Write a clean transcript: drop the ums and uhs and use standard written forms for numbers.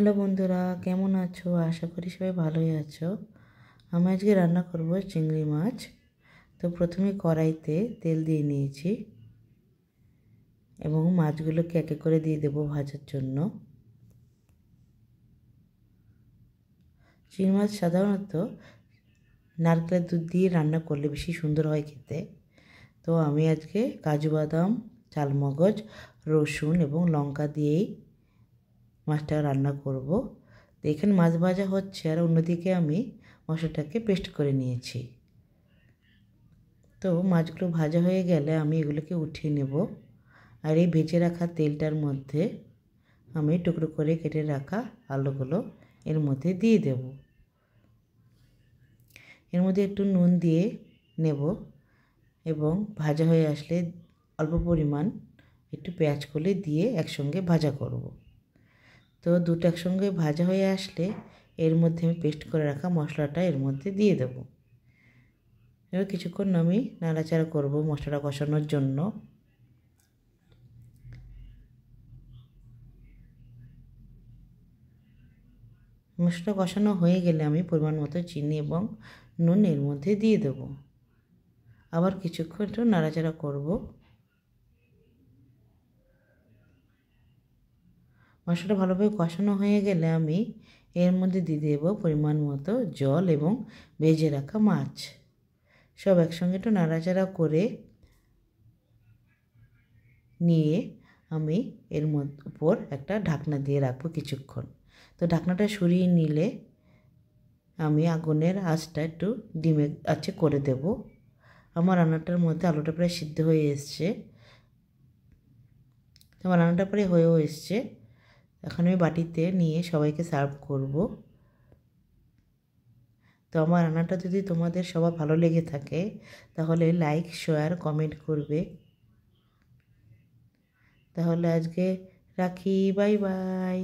Hello বন্ধুরা, কেমন আছো? আশা করি সবাই ভালোই আছো। আমি আজকে রান্না করব চিংড়ি মাছ। তো প্রথমে কড়াইতে তেল দিয়ে নিয়েছি এবং মাছগুলোকে এক এক করে দিয়ে দেবো ভাজার জন্য। চিংড়ি মাছ সাধারণত নারকেলের দুধ দিয়ে রান্না করলে বেশি সুন্দর হয় খেতে। তো আমি আজকে কাজু বাদাম, চালমগজ, রসুন এবং লঙ্কা দিয়েই মাছটা রান্না করব। তো এখানে মাছ ভাজা হচ্ছে আর অন্যদিকে আমি মশলাটাকে পেস্ট করে নিয়েছি। তো মাছগুলো ভাজা হয়ে গেলে আমি এগুলোকে উঠিয়ে নেব। আর এই ভেজে রাখা তেলটার মধ্যে আমি টুকরো করে কেটে রাখা আলুগুলো এর মধ্যে দিয়ে দেব। এর মধ্যে একটু নুন দিয়ে নেব এবং ভাজা হয়ে আসলে অল্প পরিমাণ একটু পেঁয়াজ কলি দিয়ে একসঙ্গে ভাজা করব। তো দুটো একসঙ্গে ভাজা হয়ে আসলে এর মধ্যে আমি পেস্ট করে রাখা মশলাটা এর মধ্যে দিয়ে দেব। এবার কিছুক্ষণ আমি নাড়াচাড়া করব মশলাটা কষানোর জন্য। মশলাটা কষানো হয়ে গেলে আমি পরিমাণ মতো চিনি এবং নুন এর মধ্যে দিয়ে দেব। আবার কিছুক্ষণ একটু নাড়াচাড়া করব। মশলাটা ভালোভাবে কষানো হয়ে গেলে আমি এর মধ্যে দিয়ে দেব পরিমাণ মতো জল এবং ভেজে রাখা মাছ। সব একসঙ্গে একটু নাড়াচাড়া করে নিয়ে আমি এর উপর একটা ঢাকনা দিয়ে রাখবো কিছুক্ষণ। তো ঢাকনাটা সরিয়ে নিলে আমি আগুনের আঁচটা একটু ডিমে আঁচে করে দেব। আমার রান্নাটার মধ্যে আলুটা প্রায় সিদ্ধ হয়ে এসছে। আমার রান্নাটা প্রায় হয়েও এসছে। এখন আমি বাটিতে নিয়ে সবাইকে সার্ভ করব। তো আমার রান্নাটা যদি তোমাদের সবার ভালো লেগে থাকে তাহলে লাইক, শেয়ার, কমেন্ট করবে। তাহলে আজকে রাখি, বাই বাই।